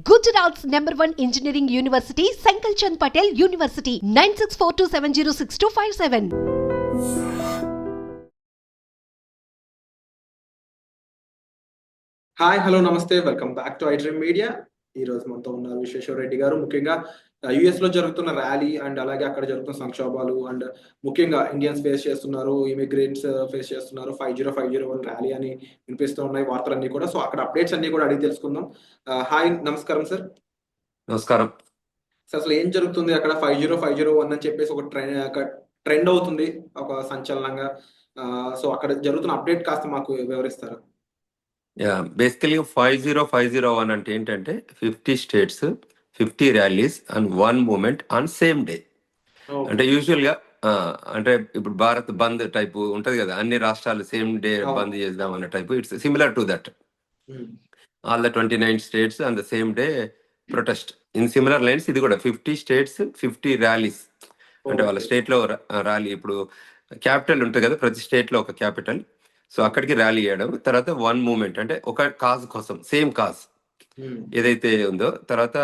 Gujarat's #1 engineering university, Sankalchand Patel University, 9642706257. Hi hello నమస్తే welcome back to iDream Media. ఈ రోజు మనతో ఉన్నారు విశ్వేశ్వర రెడ్డి గారు. ముఖ్యంగా యుఎస్ లో జరుగుతున్న ర్యాలీ అండ్ అలాగే అక్కడ జరుగుతున్న సంక్షోభాలు అండ్ ముఖ్యంగా ఇండియన్స్ ఫేస్ చేస్తున్నారు, ఇమిగ్రెంట్స్ ఫేస్ చేస్తున్నారు. 5050 ర్యాలీ అని వినిపిస్తూ ఉన్నాయి వార్తలన్నీ కూడా. సో అక్కడ అప్డేట్స్ అన్ని కూడా అడిగి తెలుసుకుందాం. హాయ్, నమస్కారం సార్. నమస్కారం సార్, అసలు ఏం జరుగుతుంది అక్కడ? 5050 అని చెప్పేసి ఒక ట్రెండ్ అవుతుంది, ఒక సంచలనంగా. సో అక్కడ జరుగుతున్న అప్డేట్ కాస్త మాకు వివరిస్తారా? బేసికలీ 5050 అంటే ఏంటంటే 50 states, 50 rallies and 1 moment on same day. అంటే యూజువల్ గా అంటే ఇప్పుడు భారత్ బంద్ టైప్ ఉంటది కదా, అన్ని రాష్ట్రాలు సేమ్ డే బంద్ చేద్దాం అన్న type. It's similar to that. All the 29 states and the same day protest in similar lines. ఇది కూడా 50 స్టేట్స్, 50 ర్యాలీస్. అంటే వాళ్ళ స్టేట్ లో ర్యాలీ. ఇప్పుడు క్యాపిటల్ ఉంటుంది కదా, ప్రతి స్టేట్ లో ఒక క్యాపిటల్. సో అక్కడికి ర్యాలీ చేయడం. తర్వాత 1 మూమెంట్ అంటే ఒక కాజ్ కోసం, సేమ్ కాజ్ ఏదైతే ఉందో. తర్వాత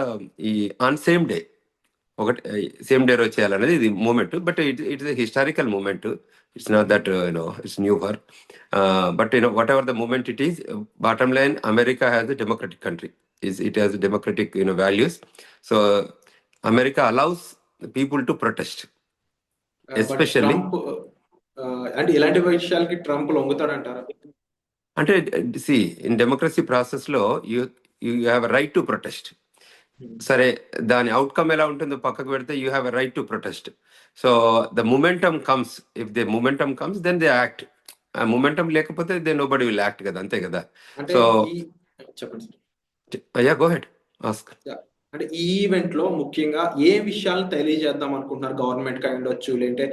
ఈ ఆన్ సేమ్ డే, ఒకటి సేమ్ డే రోజు చేయాలనేది ఇది moment. But it's historical moment. It's not that it's new for but whatever the moment it is, bottom line America has a democratic country. It has democratic values. So America allows people to protest especially. అంటే ఇలాంటి విషయాలకి Trump లొంగుతాడంటారా? అంటే see, in democracy process లో you have right to protest. సరే, దాని outcome ఎలా ఉంటుందో పక్కకు పెడితే you have a right to protest. So the momentum comes, if the momentum comes then they act. ఆ మొమెంటమ్ లేకపోతే దే నోబడి విల్ యాక్ట్ కదా, అంతే కదా. సో చెప్పండి sir. Yeah, go ahead, ask. అంటే ఈ ఈవెంట్ లో ముఖ్యంగా ఏ విషయాలను తెలియజేద్దాం అనుకుంటున్నారు? గవర్నమెంట్ కి ఉండొచ్చు, లేదంటే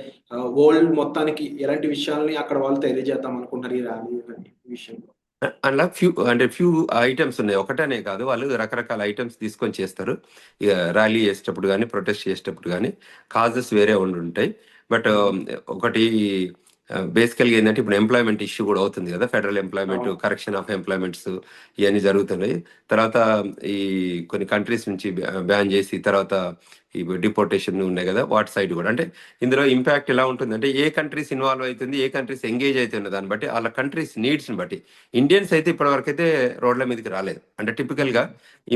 వరల్డ్ మొత్తానికి ఎలాంటి విషయాల్ని అక్కడ వాళ్ళు తెలియజేద్దాం అనుకుంటున్నారు ఈ ర్యాలీ విషయంలో? అలా ఫ్యూ ఐటమ్స్ ఉన్నాయి, ఒకటనే కాదు. వాళ్ళు రకరకాల ఐటమ్స్ తీసుకొని చేస్తారు. ఇక ర్యాలీ చేసేటప్పుడు కానీ, ప్రొటెస్ట్ చేసేటప్పుడు కానీ కాజెస్ వేరే ఉంటాయి. బట్ ఒకటి బేసికల్గా ఏంటంటే, ఇప్పుడు ఎంప్లాయ్మెంట్ ఇష్యూ కూడా అవుతుంది కదా. Federal employment, correction of employments ఇవన్నీ జరుగుతున్నాయి. తర్వాత ఈ కొన్ని కంట్రీస్ నుంచి బ్యాన్ చేసి, తర్వాత ఈ డిపోర్టేషన్ ఉన్నాయి కదా, వాటి సైడ్ కూడా. అంటే ఇందులో ఇంపాక్ట్ ఎలా ఉంటుందంటే, ఏ కంట్రీస్ ఇన్వాల్వ్ అవుతుంది, ఏ కంట్రీస్ ఎంగేజ్ అవుతుంది దాన్ని బట్టి, వాళ్ళ కంట్రీస్ నీడ్స్ని బట్టి. ఇండియన్స్ అయితే ఇప్పటివరకు అయితే రోడ్ల మీదకి రాలేదు. అంటే టిపికల్గా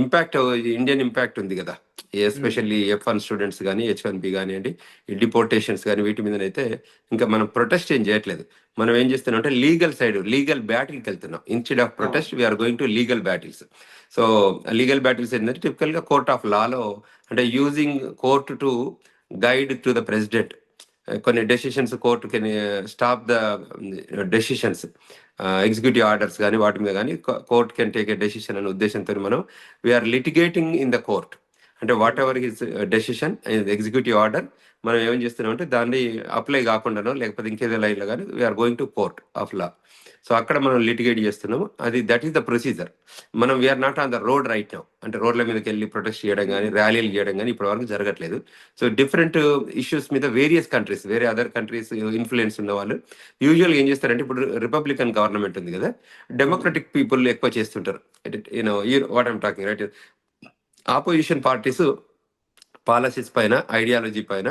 ఇంపాక్ట్, ఇండియన్ ఇంపాక్ట్ ఉంది కదా, ఎస్పెషల్లీ F1 స్టూడెంట్స్ కానీ, H1B కానివ్వండి, ఈ డిపోర్టేషన్స్ కానీ, వీటి మీదనైతే ఇంకా మనం ప్రొటెస్ట్ ఏం చేయట్లేదు. మనం ఏం చేస్తున్నాం అంటే లీగల్ సైడ్, లీగల్ బ్యాటిల్కి వెళ్తున్నాం. Instead of protest we are going to legal battles. So legal battles ఏంటంటే టిపికల్గా కోర్ట్ ఆఫ్ లాలో, అంటే using court to guide to the president. కొన్ని decisions court can stop the decisions, executive orders కానీ వాటి మీద కానీ court can take a decision అనే ఉద్దేశంతో మనం we are litigating in the court. అంటే whatever his decision, executive order, మనం ఏం చేస్తున్నాం అంటే దాన్ని అప్లై కాకుండానో లేకపోతే ఇంకేదో లైన్లో కానీ we're going to court of law. So అక్కడ మనం లిటిగేట్ చేస్తున్నాము. అది దట్ ఈస్ ద ప్రొసీజర్. మనం we're not on the road right now. అంటే రోడ్ల మీదకి వెళ్ళి ప్రొటెస్ట్ చేయడం కానీ, ర్యాలీలు చేయడం కానీ ఇప్పటి వరకు జరగట్లేదు. సో డిఫరెంట్ ఇష్యూస్ మీద వేరియస్ కంట్రీస్, వేరే అదర్ కంట్రీస్ ఇన్ఫ్లుయెన్స్ ఉన్న వాళ్ళు యూజువల్గా ఏం చేస్తారంటే, ఇప్పుడు రిపబ్లికన్ గవర్నమెంట్ ఉంది కదా, డెమోక్రటిక్ పీపుల్ ఎక్కువ చేస్తుంటారు. What I'm talking right. Opposition parties policies పైన, ఐడియాలజీ పైన,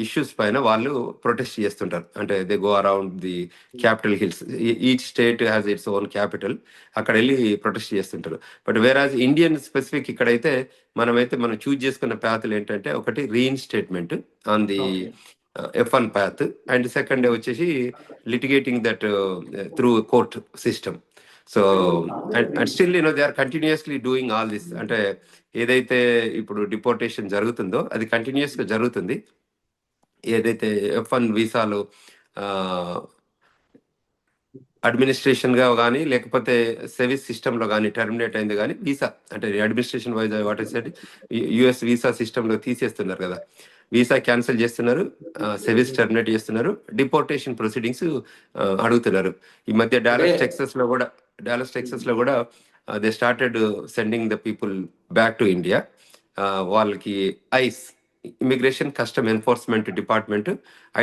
ఇష్యూస్ పైన వాళ్ళు ప్రొటెస్ట్ చేస్తుంటారు. అంటే they go around the capital hills. Each state has its own capital. అక్కడ వెళ్ళి ప్రొటెస్ట్ చేస్తుంటారు. బట్ వేరాజ్ ఇండియన్ స్పెసిఫిక్ ఇక్కడైతే మనం చూజ్ చేసుకున్న ప్యాత్లు ఏంటంటే, ఒకటి reinstatement on the F1 path, and second వచ్చేసి litigating that through court system. So and still they are continuously doing all this. అంటే ఏదైతే ఇప్పుడు డిపోర్టేషన్ జరుగుతుందో అది కంటిన్యూస్ గా జరుగుతుంది. ఏదైతే F1 వీసాలు అడ్మినిస్ట్రేషన్ గా కానీ, లేకపోతే సర్వీస్ సిస్టమ్ లో కానీ టర్మినేట్ అయింది కానీ, వీసా అంటే administration wise what is US visa system లో తీసేస్తున్నారు కదా, వీసా క్యాన్సిల్ చేస్తున్నారు, సర్వీస్ టర్మినేట్ చేస్తున్నారు, డిపోర్టేషన్ ప్రొసీడింగ్స్ అడుగుతున్నారు. ఈ మధ్య డాలస్ టెక్సస్ లో కూడా they started sending the people back to India. వాళ్ళకి ICE immigration custom enforcement department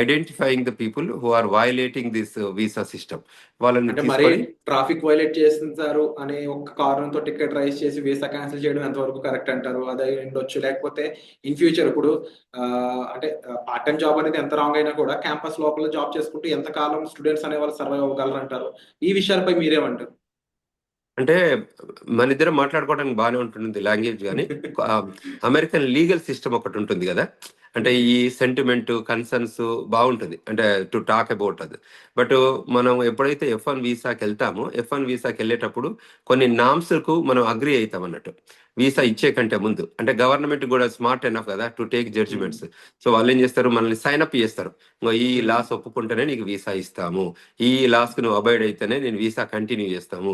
identifying the people who are violating this visa system. వాళ్ళని అంటే మరి తీసుకొని ట్రాఫిక్ వైలేట్ చేస్తారు అనే ఒక కారణంతో టికెట్ రైజ్ చేసి వీసా క్యాన్సిల్ చేయడం ఎంతవరకు కరెక్ట్ అంటారు? అదే ఉండొచ్చు. లేకపోతే ఇన్ ఫ్యూచర్ ఇప్పుడు అంటే పార్ట్ టైం జాబ్ అనేది ఎంత రాంగ్ అయినా కూడా క్యాంపస్ లోపల జాబ్ చేసుకుంటూ ఎంతకాలం స్టూడెంట్స్ అనే వాళ్ళు సర్వైవ్ అవ్వగలరు అంటారు? ఈ విషయాలపై మీరేమంటారు? అంటే మన ఇద్దరం మాట్లాడుకోవడానికి బాగానే ఉంటుంది లాంగ్వేజ్, కానీ అమెరికన్ లీగల్ సిస్టమ్ ఒకటి ఉంటుంది కదా, అంటే ఈ సెంటిమెంట్ కన్సర్న్స్ బాగుంటుంది అంటే టు టాక్ అబౌట్ అది. బట్ మనం ఎప్పుడైతే F1 వీసాకి వెళ్తామో F1 వీసాకి వెళ్ళేటప్పుడు కొన్ని నామ్స్కు మనం అగ్రి అవుతాం అన్నట్టు వీసా ఇచ్చే కంటే ముందు. అంటే గవర్నమెంట్ కూడా స్మార్ట్ ఎనఫ్ కదా టు టేక్ జడ్జిమెంట్స్. సో వాళ్ళు ఏం చేస్తారు, మనల్ని సైన్ అప్ చేస్తారు. ఇంకో ఈ లాస్ ఒప్పుకుంటేనే నీకు వీసా ఇస్తాము, ఈ లాస్కి నువ్వు అబాయిడ్ అయితేనే నేను వీసా కంటిన్యూ చేస్తాము,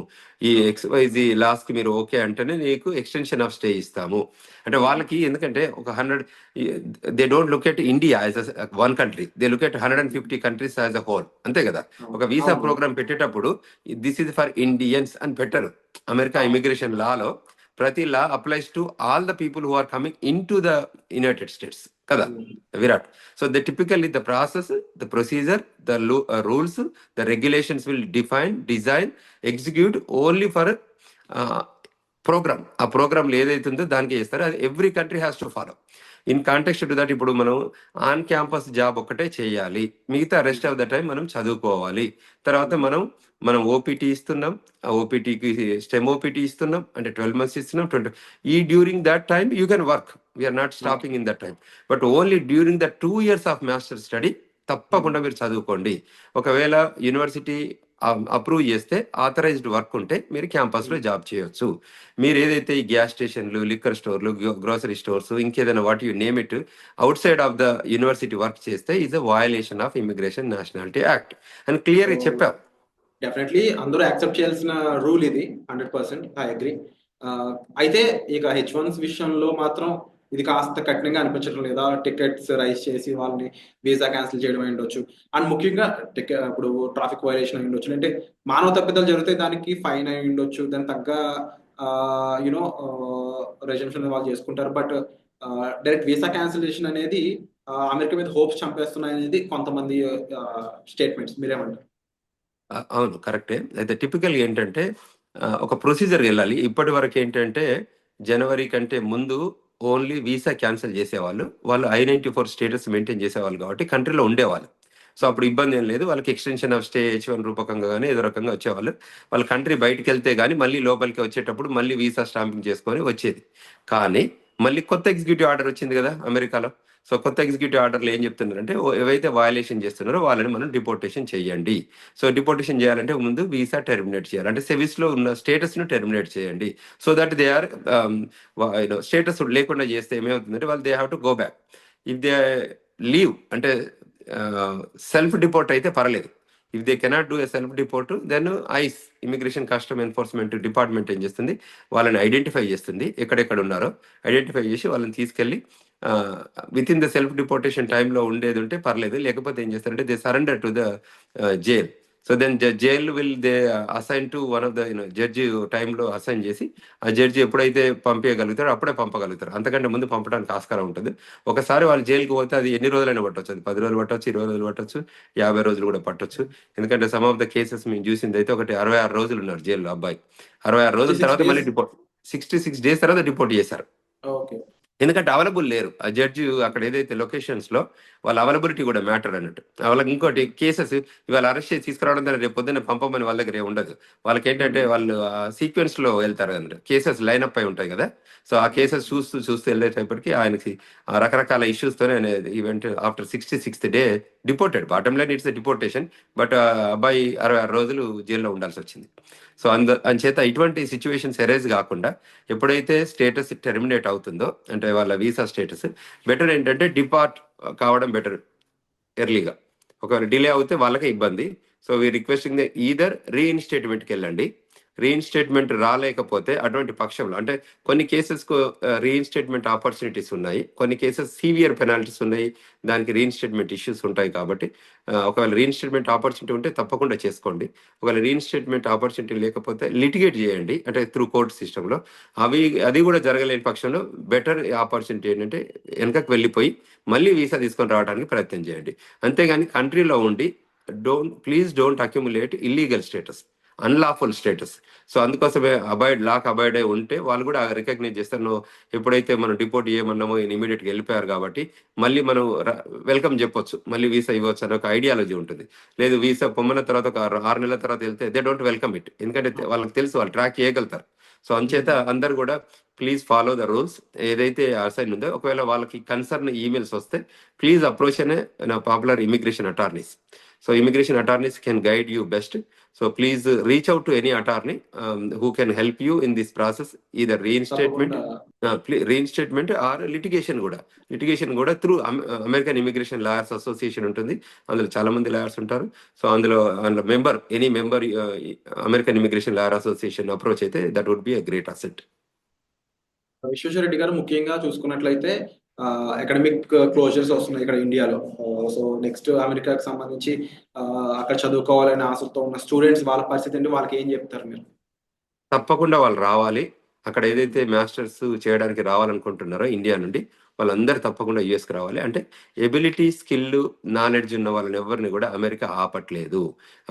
ఈ XYZ లాస్కి మీరు ఓకే అంటేనే నీకు ఎక్స్టెన్షన్ ఆఫ్ స్టే ఇస్తాము. అంటే వాళ్ళకి ఎందుకంటే ఒక 100 they don't look at India as one country, they look at 150 countries as a whole, అంతే కదా. ఒక వీసా ప్రోగ్రామ్ పెట్టేటప్పుడు దిస్ ఇస్ ఫర్ ఇండియన్స్ అని పెట్టరు. అమెరికా ఇమిగ్రేషన్ లాలో ప్రతి law applies to all the people who are coming in to the United States కదా Virat. So the typically the process, the procedure, the rules, the regulations will define, design, execute only for programme. ఆ ప్రోగ్రామ్లో ఏదైతే ఉందో దానికి చేస్తారో అది every country has to follow. In context to that ఇప్పుడు మనం ఆన్ క్యాంపస్ జాబ్ ఒక్కటే చేయాలి, మిగతా రెస్ట్ ఆఫ్ ద టైం మనం చదువుకోవాలి. తర్వాత మనం ఓపీటీ ఇస్తున్నాం, ఆ ఓపీటీకి స్టెమ్ ఓపీటీ ఇస్తున్నాం, అంటే 12 months ఇస్తున్నాం. ఈ during that time you can work, we're not stopping in that time. But only during the 2 years of master study తప్పకుండా మీరు చదువుకోండి. ఒకవేళ యూనివర్సిటీ అప్రూవ్ చేస్తే ఆథరైజ్డ్ వర్క్ ఉంటే మీరు క్యాంపస్లో జాబ్ చేయొచ్చు. మీరు ఏదైతే ఈ గ్యాస్ స్టేషన్లు, లిక్కర్ స్టోర్లు, గ్రోసరీ స్టోర్స్, ఇంకేదైనా what you name it outside of the university work చేస్తే is a violation of immigration nationality act అని క్లియర్గా చెప్పాం. డెఫినెట్లీ అందరూ యాక్సెప్ట్ చేయాల్సిన రూల్ ఇది. 100% ఐ అగ్రి. అయితే ఇక H1s విషయంలో మాత్రం ఇది కాస్త కఠినంగా అనిపించడం లేదా? టికెట్స్ రైజ్ చేసి వాళ్ళని వీసా క్యాన్సిల్ చేయడం అయి ఉండొచ్చు. అండ్ ముఖ్యంగా ఇప్పుడు ట్రాఫిక్ వైలేషన్ అయి ఉండొచ్చు, అంటే మానవ తప్పిదాలు జరిగితే దానికి ఫైన్ అయి ఉండొచ్చు, దాని తగ్గ యూనో రెజంప్షన్ వాళ్ళు చేసుకుంటారు. బట్ డైరెక్ట్ వీసా క్యాన్సిలేషన్ అనేది అమెరికా మీద హోప్స్ చంపేస్తున్నాయి అనేది కొంతమంది స్టేట్మెంట్స్. మీరేమంటారు? అవును, కరెక్టే. అయితే టిపికల్ ఏంటంటే ఒక ప్రొసీజర్ వెళ్ళాలి. ఇప్పటి వరకు ఏంటంటే జనవరి కంటే ముందు ఓన్లీ వీసా క్యాన్సిల్ చేసేవాళ్ళు, వాళ్ళు I-94 స్టేటస్ మెయింటైన్ చేసేవాళ్ళు కాబట్టి కంట్రీలో ఉండేవాళ్ళు. సో అప్పుడు ఇబ్బంది ఏం లేదు, వాళ్ళకి ఎక్స్టెన్షన్ ఆఫ్ స్టే H1 రూపకంగా కానీ ఏదో రకంగా వచ్చేవాళ్ళు. వాళ్ళ కంట్రీ బయటకు వెళ్తే కానీ మళ్ళీ లోపలికి వచ్చేటప్పుడు మళ్ళీ వీసా స్టాంపింగ్ చేసుకొని వచ్చేది. కానీ మళ్ళీ కొత్త ఎగ్జిక్యూటివ్ ఆర్డర్ వచ్చింది కదా అమెరికాలో. సో కొత్త ఎగ్జిక్యూటివ్ ఆర్డర్లు ఏం చెప్తున్నారంటే ఏవైతే వయలేషన్ చేస్తున్నారో వాళ్ళని మనం డిపోర్టేషన్ చేయండి. సో డిపోర్టేషన్ చేయాలంటే ముందు వీసా టెర్మినేట్ చేయాలి, అంటే సెవిస్లో ఉన్న స్టేటస్ను టెర్మినేట్ చేయండి. So that they are status లేకుండా చేస్తే ఏమవుతుందంటే వాళ్ళు they have to go back. If they leave అంటే సెల్ఫ్ డిపోర్ట్ అయితే పర్లేదు. If they cannot do a self deport then ICE immigration custom enforcement department ఏం చేస్తుంది, వాళ్ళని ఐడెంటిఫై చేస్తుంది, ఎక్కడెక్కడ ఉన్నారో ఐడెంటిఫై చేసి వాళ్ళని తీసుకెళ్ళి within the self deportation టైంలో ఉండేది ఉంటే పర్లేదు, లేకపోతే ఏం చేస్తారంటే they surrender to the jail. So then jail will they assign to one of the judge టైంలో అసైన్ చేసి ఆ జడ్జి ఎప్పుడైతే పంపించగలుగుతారో అప్పుడే పంపగలుగుతారు, అంతకంటే ముందు పంపడానికి ఆస్కారం ఉంటుంది. ఒకసారి వాళ్ళు జైలుకి పోతే అది ఎన్ని రోజులైనా పట్టవచ్చు, అది 10 రోజులు పట్టవచ్చు, 20 రోజులు పట్టవచ్చు, 50 రోజులు కూడా పట్టవచ్చు. ఎందుకంటే సమ్ ఆఫ్ ద కేసెస్ మేము చూసింది అయితే ఒకటి 66 రోజులు ఉన్నారు జైల్లో అబ్బాయి. 66 రోజుల తర్వాత మళ్ళీ 66 days తర్వాత డిపోర్ట్ చేశారు. ఓకే. ఎందుకంటే అవైలబుల్ లేరు ఆ జడ్జి అక్కడ ఏదైతే లొకేషన్స్ లో, వాళ్ళ అవైలబిలిటీ కూడా మ్యాటర్ అన్నట్టు. వాళ్ళకి ఇంకోటి కేసెస్ ఇవాళ అరెస్ట్ చేసి తీసుకురావడం ద్వారా రేపు పొద్దున్న పంపమని వాళ్ళ దగ్గర ఉండదు. వాళ్ళకి ఏంటంటే వాళ్ళు సీక్వెన్స్ లో వెళ్తారు కదండి, కేసెస్ లైన్అప్ అయి ఉంటాయి కదా. సో ఆ కేసెస్ చూస్తూ వెళ్ళేటప్పటికి ఆయనకి రకరకాల ఇష్యూస్ తోనే event after 66th day deported. Bottom line it's deportation, but అబ్బాయి 66 రోజులు జైల్లో ఉండాల్సి వచ్చింది. సో అంచేత ఇటువంటి సిచ్యువేషన్స్ ఎరేజ్ కాకుండా ఎప్పుడైతే స్టేటస్ టెర్మినేట్ అవుతుందో అంటే వాళ్ళ వీసా స్టేటస్, బెటర్ ఏంటంటే డిపార్ట్ కావడం బెటర్ ఎర్లీగా. ఒకవేళ డిలే అవుతే వాళ్ళకే ఇబ్బంది. సో వీ రిక్వెస్టింగ్ ఈదర్ రీఇన్స్టేట్మెంట్కి వెళ్ళండి, రీఇన్స్టేట్మెంట్ రాలేకపోతే అటువంటి పక్షంలో అంటే కొన్ని కేసెస్కు రీఇన్స్టేట్మెంట్ ఆపర్చునిటీస్ ఉన్నాయి, కొన్ని కేసెస్ సీవియర్ పెనాల్టీస్ ఉన్నాయి, దానికి రీఇన్స్టేట్మెంట్ ఇష్యూస్ ఉంటాయి. కాబట్టి ఒకవేళ రీఇన్స్టేట్మెంట్ ఆపర్చునిటీ ఉంటే తప్పకుండా చేసుకోండి. ఒకవేళ రీఇన్స్టేట్మెంట్ ఆపర్చునిటీ లేకపోతే లిటిగేట్ చేయండి, అంటే త్రూ కోర్ట్ సిస్టంలో. అది కూడా జరగలేని పక్షంలో బెటర్ ఆపర్చునిటీ ఏంటంటే వెనకకు వెళ్ళిపోయి మళ్ళీ వీసా తీసుకొని రావడానికి ప్రయత్నం చేయండి. అంతేగాని కంట్రీలో ఉండి please don't accumulate illegal status, unlawful status. So అందుకోసమే అబాయిడ్ అయి ఉంటే వాళ్ళు కూడా రికగ్నైజ్ చేస్తారు. నువ్వు ఎప్పుడైతే మనం డిపోర్ట్ చేయమన్నామో ఇమీడియట్గా వెళ్ళిపోయారు కాబట్టి మళ్ళీ మనం వెల్కమ్ చెప్పొచ్చు, మళ్ళీ వీసా ఇవ్వచ్చు అనే ఒక ఐడియాలజీ ఉంటుంది. లేదు వీసా పొమ్మన్న తర్వాత ఒక 6 నెలల తర్వాత వెళ్తే దే డోంట్ వెల్కమ్ ఇట్, ఎందుకంటే వాళ్ళకి తెలుసు వాళ్ళు ట్రాక్ చేయగలుగుతారు. సో అంచేత అందరు కూడా ప్లీజ్ ఫాలో ద రూల్స్ ఏదైతే అసైన్ ఉందో. ఒకవేళ వాళ్ళకి కన్సర్న్ ఈమెయిల్స్ వస్తే ప్లీజ్ అప్రోచ్ అనే popular immigration attorneys. So immigration attorneys can guide you best. So please reach out to any attorney who can help you in this process, either reinstatement or litigation కూడా through American immigration lawyers association ఉంటుంది. అందులో చాలా మంది lawyers ఉంటారు. So అందులో any member American immigration lawyer association approach అయితే that would be a great asset. Vishweshwara Reddy garu, ముఖ్యంగా చూసుకున్నట్లయితే అకాడమిక్ క్లోజర్స్ వస్తున్నాయి ఇక్కడ ఇండియాలో. సో నెక్స్ట్ అమెరికాకి సంబంధించి అక్కడ చదువుకోవాలనే ఆశతో ఉన్న స్టూడెంట్స్ వాళ్ళ పరిస్థితి ఏంటి, వాళ్ళకి ఏం చెప్తారు మీరు? తప్పకుండా వాళ్ళు రావాలి. అక్కడ ఏదైతే మాస్టర్స్ చేయడానికి రావాలనుకుంటున్నారో ఇండియా నుండి వాళ్ళందరూ తప్పకుండా యుఎస్కి రావాలి. అంటే ఎబిలిటీ, స్కిల్, నాలెడ్జ్ ఉన్న వాళ్ళని ఎవరిని కూడా అమెరికా ఆపట్లేదు.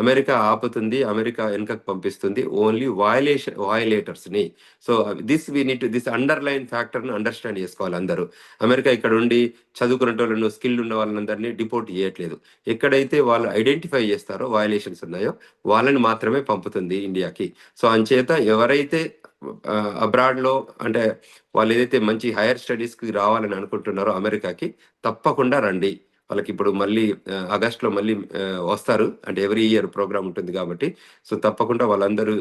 అమెరికా ఆపుతుంది, అమెరికా వెనుకకు పంపిస్తుంది ఓన్లీ వయలేటర్స్ని. సో దిస్ అండర్లైన్ ఫ్యాక్టర్ని అండర్స్టాండ్ చేసుకోవాలి అందరూ. అమెరికా ఇక్కడ ఉండి చదువుకున్న వాళ్ళను, స్కిల్ ఉన్న వాళ్ళందరినీ డిపోర్ట్ చేయట్లేదు. ఎక్కడైతే వాళ్ళు ఐడెంటిఫై చేస్తారో వయలేషన్స్ ఉన్నాయో వాళ్ళని మాత్రమే పంపుతుంది ఇండియాకి. సో అంచేత ఎవరైతే అబ్రాడ్లో అంటే వాళ్ళు ఏదైతే మంచి హైయర్ స్టడీస్కి రావాలని అనుకుంటున్నారో అమెరికాకి తప్పకుండా రండి. వాళ్ళకి ఇప్పుడు మళ్ళీ ఆగస్ట్లో మళ్ళీ వస్తారు, అంటే ఎవ్రీ ఇయర్ ప్రోగ్రామ్ ఉంటుంది కాబట్టి. సో తప్పకుండా వాళ్ళందరూ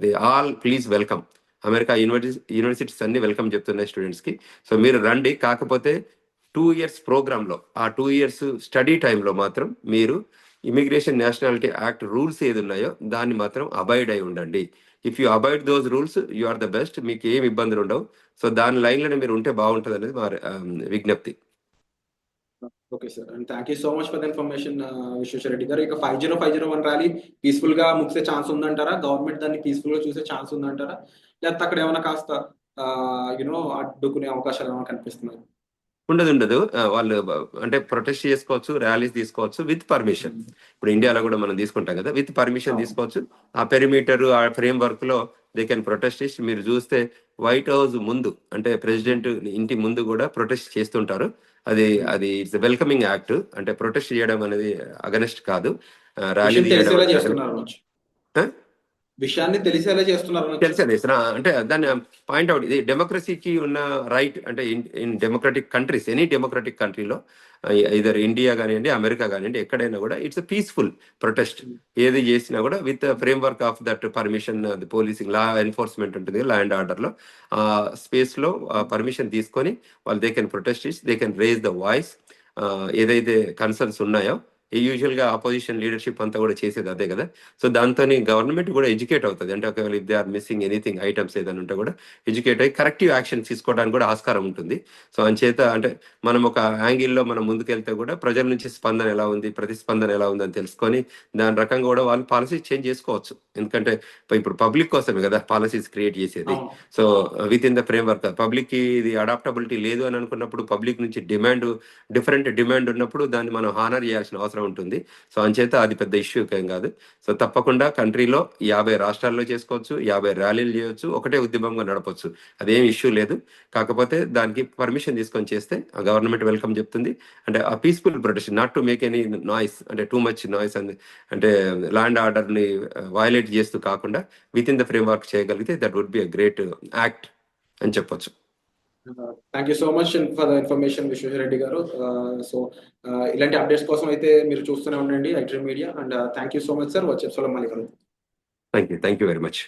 they all please welcome. America universities అన్ని వెల్కమ్ చెప్తున్నాయి స్టూడెంట్స్కి. సో మీరు రండి. కాకపోతే 2 years ప్రోగ్రాంలో, ఆ 2 years స్టడీ టైంలో మాత్రం మీరు ఇమిగ్రేషన్ నేషనాలిటీ యాక్ట్ రూల్స్ ఏది ఉన్నాయో దాన్ని మాత్రం అబాయిడ్ అయి ఉండండి. If you avoid those rules you are the best. మీకు ఏం ఇబ్బందులు ఉండవు. సో దాని లైన్లోనే మీరు ఉంటే బాగుంటుంది అనేది మా విజ్ఞప్తి. Okay sir, and thank you so much for the information Visweswara Reddy garu. ఇక 50-501 ర్యాలీ పీస్ఫుల్ గా ముగిసే ఛాన్స్ ఉందంటారా? గవర్నమెంట్ దాన్ని పీస్ఫుల్ గా చూసే ఛాన్స్ ఉందంటారా? లేకపోతే అక్కడ ఏమైనా కాస్త అడ్డుకునే అవకాశాలు ఏమైనా కనిపిస్తున్నాయి? ఉండదు. వాళ్ళు అంటే ప్రొటెస్ట్ చేసుకోవచ్చు, ర్యాలీస్ తీసుకోవచ్చు విత్ పర్మిషన్. ఇప్పుడు ఇండియాలో కూడా మనం తీసుకుంటాం కదా, విత్ పర్మిషన్ తీసుకోవచ్చు. ఆ పెరిమీటర్, ఆ ఫ్రేమ్ వర్క్ లో దే కెన్ ప్రొటెస్ట్. మీరు చూస్తే వైట్ హౌస్ ముందు, అంటే ప్రెసిడెంట్ ఇంటి ముందు కూడా ప్రొటెస్ట్ చేస్తుంటారు. అది ఇట్స్ వెల్కమింగ్ యాక్ట్. అంటే ప్రొటెస్ట్ చేయడం అనేది అగనెస్ట్ కాదు, ర్యాలీ విషయాన్ని తెలిసేలా చేస్తున్నారు. అంటే దాన్ని పాయింట్ అవుట్. ఇది డెమోక్రసీకి ఉన్న రైట్. అంటే in democratic countries, any democratic కంట్రీలో, ఇదర్ ఇండియా కానివ్వండి, అమెరికా కానివ్వండి, ఎక్కడైనా కూడా ఇట్స్ పీస్ఫుల్ ప్రొటెస్ట్. ఏది చేసినా కూడా with framework of that permission, policing, law enforcement ఉంటుంది, లా అండ్ ఆర్డర్లో ఆ స్పేస్లో పర్మిషన్ తీసుకొని వాళ్ళు they can protest, they can raise the voice. ఏదైతే కన్సర్న్స్ ఉన్నాయో యూజువల్గా ఆపోజిషన్ లీడర్షిప్ అంతా కూడా చేసేది అదే కదా. సో దాంతో గవర్నమెంట్ కూడా ఎడ్యుకేట్ అవుతుంది. అంటే ఒకవేళ if they are missing anything items ఏదైనా ఉంటే కూడా ఎడ్యుకేట్ అయ్యి కరెక్టివ్ యాక్షన్ తీసుకోవడానికి కూడా ఆస్కారం ఉంటుంది. సో అంచేత అంటే మనం ఒక యాంగిల్లో మనం ముందుకెళ్తే కూడా ప్రజల నుంచి స్పందన ఎలా ఉంది, ప్రతిస్పందన ఎలా ఉంది అని తెలుసుకొని దాని రకంగా కూడా వాళ్ళు పాలసీస్ చేంజ్ చేసుకోవచ్చు. ఎందుకంటే ఇప్పుడు పబ్లిక్ కోసమే కదా పాలసీస్ క్రియేట్ చేసేది. So with in the frame work పబ్లిక్కి ఇది అడాప్టబిలిటీ లేదు అని అనుకున్నప్పుడు, పబ్లిక్ నుంచి డిఫరెంట్ డిమాండ్ ఉన్నప్పుడు దాన్ని మనం హానర్ చేయాల్సిన అవసరం ఉంటుంది. సో అంచేత అది పెద్ద ఇష్యూ ఏం కాదు. సో తప్పకుండా కంట్రీలో 50 రాష్ట్రాల్లో చేసుకోవచ్చు, 50 ర్యాలీలు చేయొచ్చు, ఒకటే ఉద్యమంగా నడపచ్చు. అదేం ఇష్యూ లేదు. కాకపోతే దానికి పర్మిషన్ తీసుకొని చేస్తే ఆ గవర్నమెంట్ వెల్కమ్ చెప్తుంది. అంటే ఆ peaceful protection, not to make any noise, అంటే టూ మచ్ నాయిస్ అంటే ల్యాండ్ ఆర్డర్ని వయలేట్ చేస్తూ కాకుండా within the framework చేయగలిగితే that would be a great act అని చెప్పొచ్చు. Thank you so much for the information Visweswara Reddy garu. So ఇలాంటి updates కోసం అయితే మీరు చూస్తూనే ఉండండి iDream Media. And thank you so much sir. వచ్చే ఎపిసోడ్లో మళ్ళీ కలుద్దాం. Thank you very much.